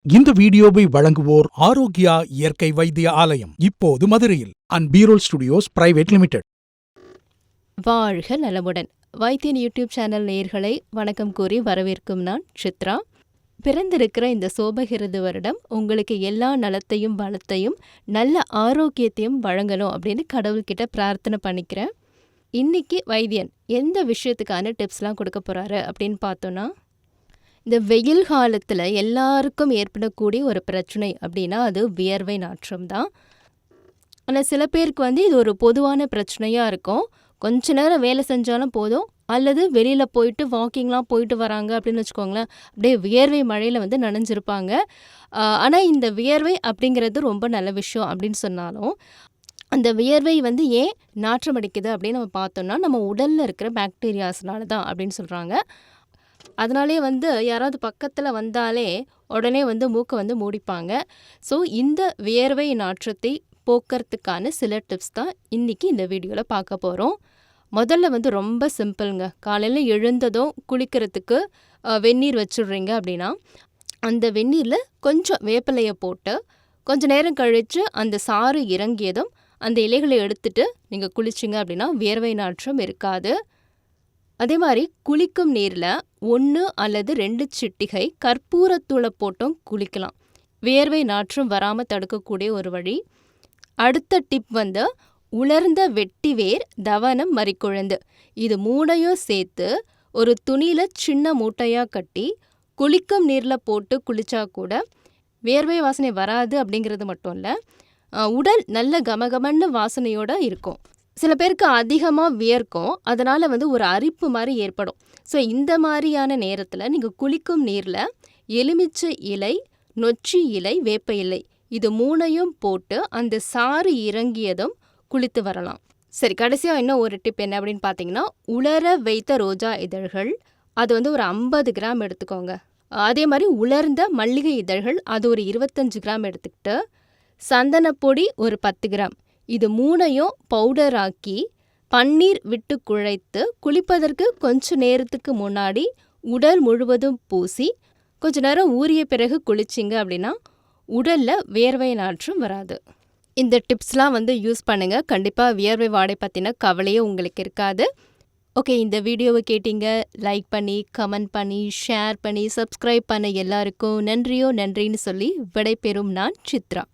இந்த வீடியோவை வழங்குவோர் ஆரோக்கியா இயற்கை வைத்திய ஆலயம், இப்போது மதுரையில் and BROLL studios private limited. வாழ்க நலமுடன். வைத்தியன் யூடியூப் சேனல் நேயர்களை வணக்கம் கூறி வரவேற்கும் நான் சித்ரா. பிறந்திருக்கிற இந்த சோபகிருது வருடம் உங்களுக்கு எல்லா நலத்தையும் வளத்தையும் நல்ல ஆரோக்கியத்தையும் வழங்கணும் அப்படின்னு கடவுள்கிட்ட பிரார்த்தனை பண்ணிக்கிறேன். இன்னைக்கு வைத்தியன் எந்த விஷயத்துக்கான டிப்ஸ்லாம் கொடுக்க போறாரு அப்படின்னு பார்த்தோன்னா, இந்த வெயில் காலத்தில் எல்லாருக்கும் ஏற்படக்கூடிய ஒரு பிரச்சனை அப்படின்னா அது வியர்வை நாற்றம் தான். ஆனால் சில பேருக்கு இது ஒரு பொதுவான பிரச்சனையாக இருக்கும். கொஞ்ச நேரம் வேலை செஞ்சாலும் போதும், அல்லது வெளியில் போயிட்டு வாக்கிங்லாம் போயிட்டு வராங்க அப்படின்னு வச்சுக்கோங்களேன், அப்படியே வியர்வை மழையில் நனைஞ்சிருப்பாங்க. ஆனால் இந்த வியர்வை அப்படிங்கிறது ரொம்ப நல்ல விஷயம் அப்படின்னு சொன்னாலும், அந்த வியர்வை ஏன் நாற்றம் அடிக்குது அப்படின்னு நம்ம பார்த்தோம்னா, நம்ம உடலில் இருக்கிற பாக்டீரியாஸ்னால தான் அப்படின்னு சொல்கிறாங்க. அதனாலே யாராவது பக்கத்தில் வந்தாலே உடனே மூக்கை மூடிப்பாங்க. ஸோ இந்த வியர்வை நாற்றத்தை போக்குறதுக்கான சில டிப்ஸ் தான் இன்றைக்கி இந்த வீடியோவில் பார்க்க போகிறோம். முதல்ல ரொம்ப சிம்பிளுங்க. காலையில் எழுந்ததும் குளிக்கிறதுக்கு வெந்நீர் வச்சுடுறீங்க அப்படின்னா, அந்த வெந்நீரில் கொஞ்சம் வேப்பிலையை போட்டு கொஞ்சம் நேரம் கழித்து அந்த சாறு இறங்கியதும் அந்த இலைகளை எடுத்துட்டு நீங்கள் குளிச்சிங்க அப்படின்னா வியர்வை நாற்றம் இருக்காது. அதே மாதிரி குளிக்கும் நீரில் 1 அல்லது 2 சிட்டிகை கற்பூரத்தூளை போட்டும் குளிக்கலாம். வியர்வை நாற்றம் வராமல் தடுக்கக்கூடிய ஒரு வழி. அடுத்த டிப் உலர்ந்த வெட்டிவேர், தவனம், மறிக்குழந்து, இது 3ஐயும் சேர்த்து ஒரு துணியில் சின்ன மூட்டையாக கட்டி குளிக்கும் நீரில் போட்டு குளித்தா கூட வியர்வை வாசனை வராது. அப்படிங்கிறது மட்டும் இல்லை, உடல் நல்ல கமகமன்னு வாசனையோடு இருக்கும். சில பேருக்கு அதிகமாக வியர்க்கும், அதனால் ஒரு அரிப்பு மாதிரி ஏற்படும். ஸோ இந்த மாதிரியான நேரத்தில் நீங்கள் குளிக்கும் நீரில் எலுமிச்சை இலை, நொச்சி இலை, வேப்ப இலை, இது 3ஐயும் போட்டு அந்த சாறு இறங்கியதும் குளித்து வரலாம். சரி, கடைசியாக இன்னும் ஒரு டிப் என்ன அப்படின்னு பார்த்தீங்கன்னா, உலர வைத்த ரோஜா இதழ்கள், அது ஒரு 50 கிராம் எடுத்துக்கோங்க. அதே மாதிரி உலர்ந்த மல்லிகை இதழ்கள், அது ஒரு 25 கிராம் எடுத்துக்கிட்டு, சந்தனப்பொடி ஒரு 10 கிராம், இது 3ஐயும் பவுடர் ஆக்கி பன்னீர் விட்டு குழைத்து குளிப்பதற்கு கொஞ்ச நேரத்துக்கு முன்னாடி உடல் முழுவதும் பூசி கொஞ்ச நேரம் ஊறிய பிறகு குளிச்சிங்க அப்படின்னா உடலில் வியர்வை நாற்றம் வராது. இந்த டிப்ஸ்லாம் யூஸ் பண்ணுங்கள். கண்டிப்பாக வியர்வை வாடை பற்றின கவலையே உங்களுக்கு இருக்காது. ஓகே, இந்த வீடியோவை கேட்டீங்க, லைக் பண்ணி, கமெண்ட் பண்ணி, ஷேர் பண்ணி, சப்ஸ்கிரைப் பண்ண எல்லாருக்கும் நன்றின்னு சொல்லி விடைபெறும் நான் சித்ரா.